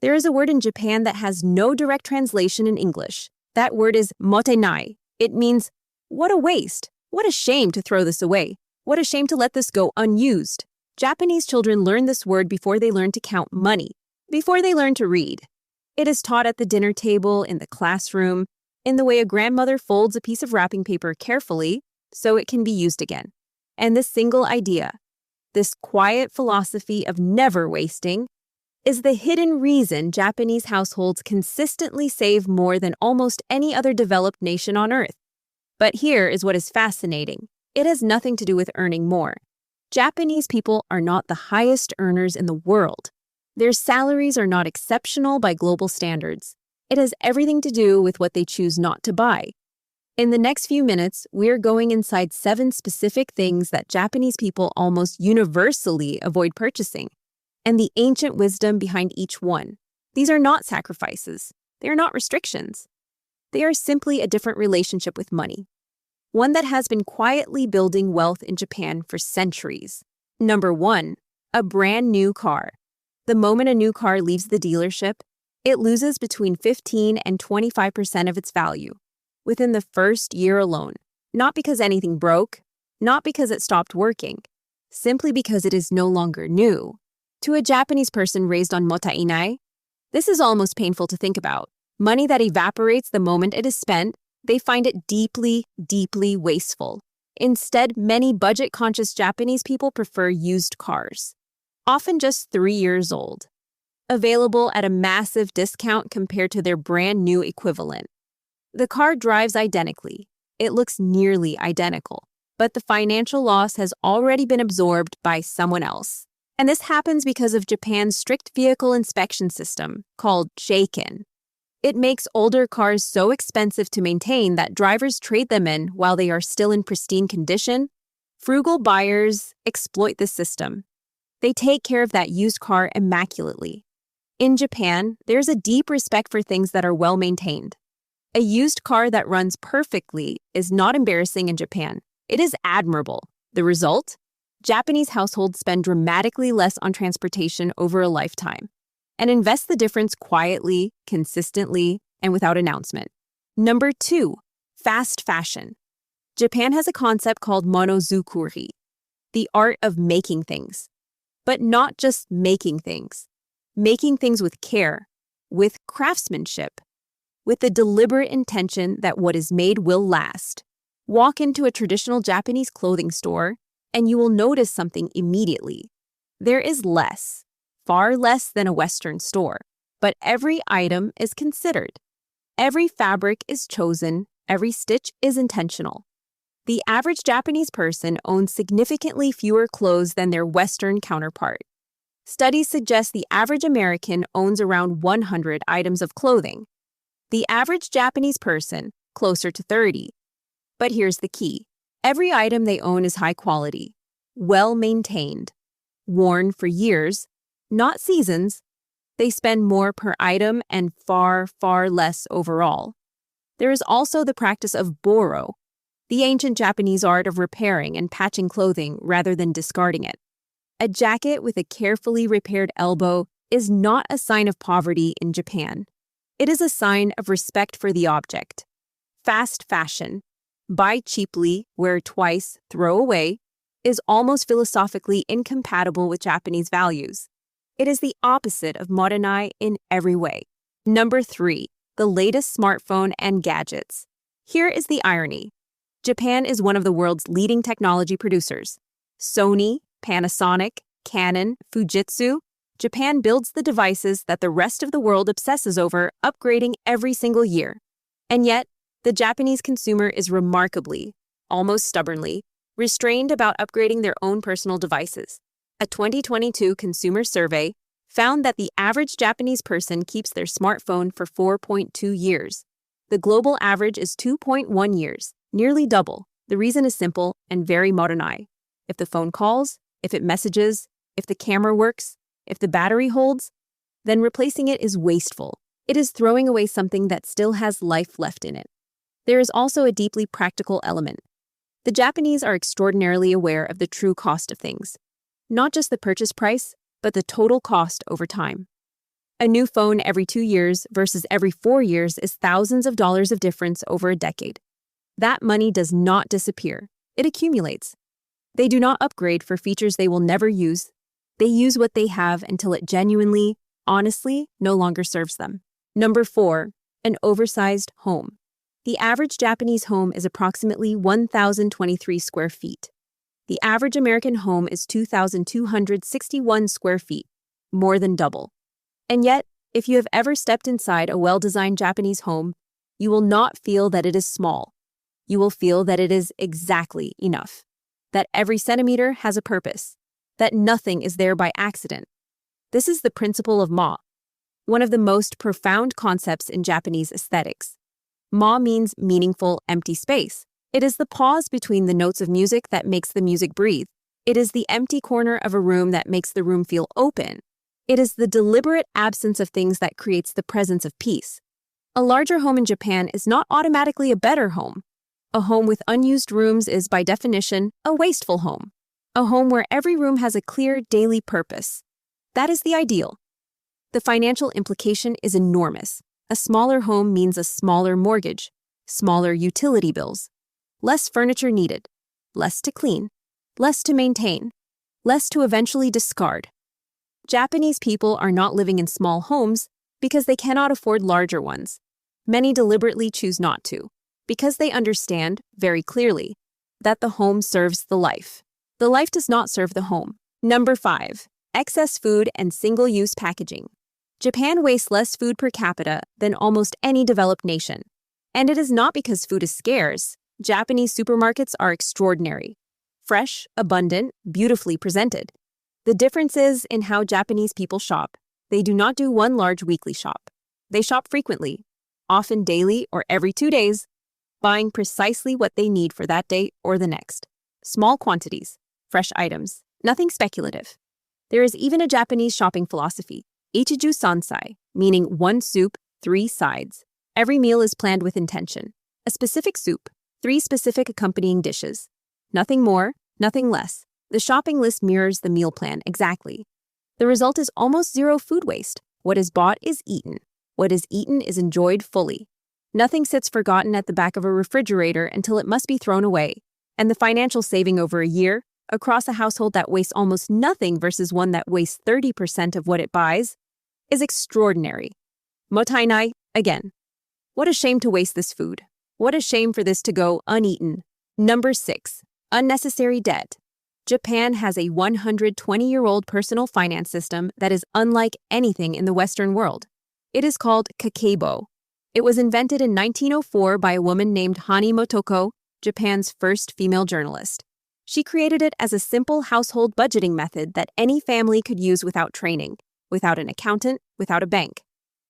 There is a word in Japan that has no direct translation in English. That word is mottainai. It means, what a waste. What a shame to throw this away. What a shame to let this go unused. Japanese children learn this word before they learn to count money, before they learn to read. It is taught at the dinner table, in the classroom, in the way a grandmother folds a piece of wrapping paper carefully so it can be used again. And this single idea, this quiet philosophy of never wasting, is the hidden reason Japanese households consistently save more than almost any other developed nation on earth. But here is what is fascinating. It has nothing to do with earning more. Japanese people are not the highest earners in the world. Their salaries are not exceptional by global standards. It has everything to do with what they choose not to buy. In the next few minutes, we're going inside 7 specific things that Japanese people almost universally avoid purchasing, and the ancient wisdom behind each one. These are not sacrifices. They are not restrictions. They are simply a different relationship with money, one that has been quietly building wealth in Japan for centuries. Number 1, a brand new car. The moment a new car leaves the dealership, it loses between 15 and 25% of its value within the first year alone. Not because anything broke, not because it stopped working, simply because it is no longer new. To a Japanese person raised on Mottainai, this is almost painful to think about. Money that evaporates the moment it is spent, they find it deeply, deeply wasteful. Instead, many budget-conscious Japanese people prefer used cars, often just 3 years old, available at a massive discount compared to their brand new equivalent. The car drives identically. It looks nearly identical, but the financial loss has already been absorbed by someone else. And this happens because of Japan's strict vehicle inspection system called Jeiken. It makes older cars so expensive to maintain that drivers trade them in while they are still in pristine condition. Frugal buyers exploit this system. They take care of that used car immaculately. In Japan, there's a deep respect for things that are well maintained. A used car that runs perfectly is not embarrassing in Japan. It is admirable. The result? Japanese households spend dramatically less on transportation over a lifetime and invest the difference quietly, consistently, and without announcement. Number 2, fast fashion. Japan has a concept called Monozukuri, the art of making things. But not just making things with care, with craftsmanship, with the deliberate intention that what is made will last. Walk into a traditional Japanese clothing store, and you will notice something immediately. There is less, far less than a Western store, but every item is considered. Every fabric is chosen, every stitch is intentional. The average Japanese person owns significantly fewer clothes than their Western counterpart. Studies suggest the average American owns around 100 items of clothing. The average Japanese person, closer to 30. But here's the key. Every item they own is high quality, well-maintained, worn for years, not seasons. They spend more per item and far, far less overall. There is also the practice of boro, the ancient Japanese art of repairing and patching clothing rather than discarding it. A jacket with a carefully repaired elbow is not a sign of poverty in Japan. It is a sign of respect for the object. Fast fashion, buy cheaply, wear twice, throw away, is almost philosophically incompatible with Japanese values. It is the opposite of Mottainai in every way. Number 3, the latest smartphone and gadgets. Here is the irony. Japan is one of the world's leading technology producers. Sony, Panasonic, Canon, Fujitsu. Japan builds the devices that the rest of the world obsesses over, upgrading every single year. And yet, the Japanese consumer is remarkably, almost stubbornly, restrained about upgrading their own personal devices. A 2022 consumer survey found that the average Japanese person keeps their smartphone for 4.2 years. The global average is 2.1 years, nearly double. The reason is simple and very Mottainai. If the phone calls, if it messages, if the camera works, if the battery holds, then replacing it is wasteful. It is throwing away something that still has life left in it. There is also a deeply practical element. The Japanese are extraordinarily aware of the true cost of things, not just the purchase price, but the total cost over time. A new phone every 2 years versus every 4 years is thousands of dollars of difference over a decade. That money does not disappear. It accumulates. They do not upgrade for features they will never use. They use what they have until it genuinely, honestly, no longer serves them. Number 4, an oversized home. The average Japanese home is approximately 1,023 square feet. The average American home is 2,261 square feet, more than double. And yet, if you have ever stepped inside a well-designed Japanese home, you will not feel that it is small. You will feel that it is exactly enough, that every centimeter has a purpose, that nothing is there by accident. This is the principle of ma, one of the most profound concepts in Japanese aesthetics. Ma means meaningful, empty space. It is the pause between the notes of music that makes the music breathe. It is the empty corner of a room that makes the room feel open. It is the deliberate absence of things that creates the presence of peace. A larger home in Japan is not automatically a better home. A home with unused rooms is, by definition, a wasteful home. A home where every room has a clear daily purpose. That is the ideal. The financial implication is enormous. A smaller home means a smaller mortgage, smaller utility bills, less furniture needed, less to clean, less to maintain, less to eventually discard. Japanese people are not living in small homes because they cannot afford larger ones. Many deliberately choose not to, because they understand, very clearly, that the home serves the life. The life does not serve the home. Number 5, excess food and single-use packaging. Japan wastes less food per capita than almost any developed nation. And it is not because food is scarce. Japanese supermarkets are extraordinary. Fresh, abundant, beautifully presented. The difference is in how Japanese people shop. They do not do one large weekly shop. They shop frequently, often daily or every 2 days, buying precisely what they need for that day or the next. Small quantities, fresh items, nothing speculative. There is even a Japanese shopping philosophy, ichiju sansai, meaning 1 soup, 3 sides. Every meal is planned with intention. A specific soup, 3 specific accompanying dishes. Nothing more, nothing less. The shopping list mirrors the meal plan exactly. The result is almost zero food waste. What is bought is eaten. What is eaten is enjoyed fully. Nothing sits forgotten at the back of a refrigerator until it must be thrown away. And the financial saving over a year, across a household that wastes almost nothing versus one that wastes 30% of what it buys, is extraordinary. Mottainai, again. What a shame to waste this food. What a shame for this to go uneaten. Number 6, unnecessary debt. Japan has a 120-year-old personal finance system that is unlike anything in the Western world. It is called Kakeibo. It was invented in 1904 by a woman named Hani Motoko, Japan's first female journalist. She created it as a simple household budgeting method that any family could use without training, without an accountant, without a bank.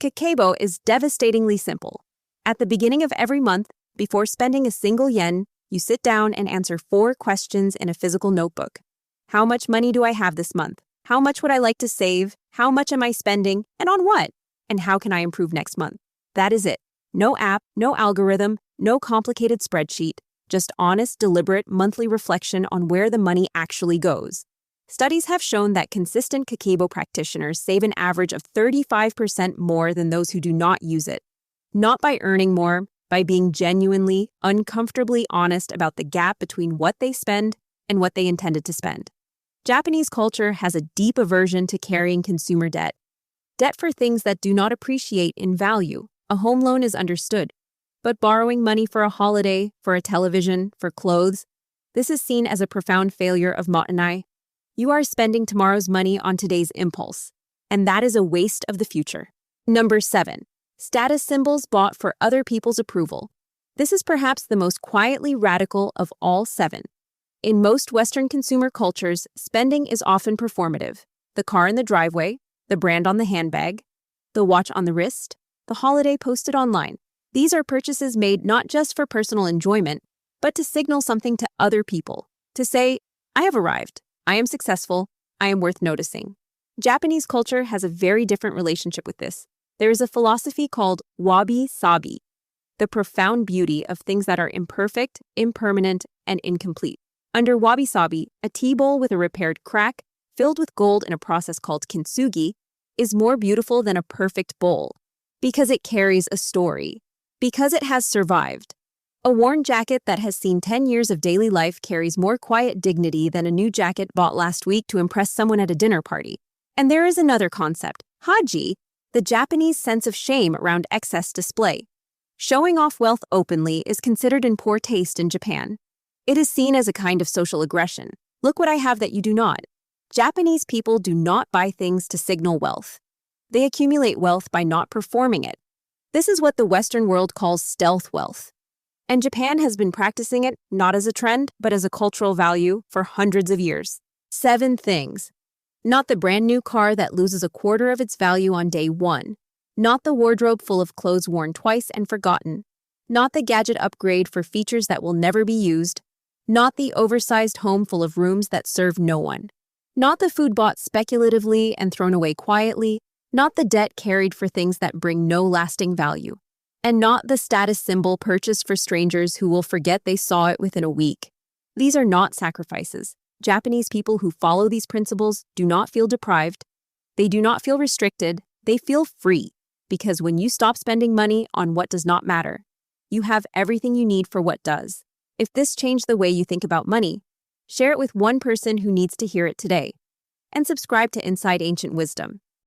Kakeibo is devastatingly simple. At the beginning of every month, before spending a single yen, you sit down and answer 4 questions in a physical notebook. How much money do I have this month? How much would I like to save? How much am I spending? And on what? And how can I improve next month? That is it. No app, no algorithm, no complicated spreadsheet, just honest, deliberate monthly reflection on where the money actually goes. Studies have shown that consistent Kakeibo practitioners save an average of 35% more than those who do not use it. Not by earning more, by being genuinely, uncomfortably honest about the gap between what they spend and what they intended to spend. Japanese culture has a deep aversion to carrying consumer debt. Debt for things that do not appreciate in value. A home loan is understood. But borrowing money for a holiday, for a television, for clothes, this is seen as a profound failure of Mottainai. You are spending tomorrow's money on today's impulse, and that is a waste of the future. Number 7. Status symbols bought for other people's approval. This is perhaps the most quietly radical of all 7. In most Western consumer cultures, spending is often performative. The car in the driveway, the brand on the handbag, the watch on the wrist, the holiday posted online. These are purchases made not just for personal enjoyment, but to signal something to other people. To say, I have arrived, I am successful, I am worth noticing. Japanese culture has a very different relationship with this. There is a philosophy called Wabi-Sabi, the profound beauty of things that are imperfect, impermanent, and incomplete. Under Wabi-Sabi, a tea bowl with a repaired crack, filled with gold in a process called Kintsugi, is more beautiful than a perfect bowl. Because it carries a story. Because it has survived. A worn jacket that has seen 10 years of daily life carries more quiet dignity than a new jacket bought last week to impress someone at a dinner party. And there is another concept, haji, the Japanese sense of shame around excess display. Showing off wealth openly is considered in poor taste in Japan. It is seen as a kind of social aggression. Look what I have that you do not. Japanese people do not buy things to signal wealth. They accumulate wealth by not performing it. This is what the Western world calls stealth wealth. And Japan has been practicing it not as a trend, but as a cultural value for hundreds of years. 7 things. Not the brand new car that loses a quarter of its value on day 1. Not the wardrobe full of clothes worn twice and forgotten. Not the gadget upgrade for features that will never be used. Not the oversized home full of rooms that serve no one. Not the food bought speculatively and thrown away quietly. Not the debt carried for things that bring no lasting value. And not the status symbol purchased for strangers who will forget they saw it within a week. These are not sacrifices. Japanese people who follow these principles do not feel deprived. They do not feel restricted. They feel free. Because when you stop spending money on what does not matter, you have everything you need for what does. If this changed the way you think about money, share it with one person who needs to hear it today. And subscribe to Inside Ancient Wisdom.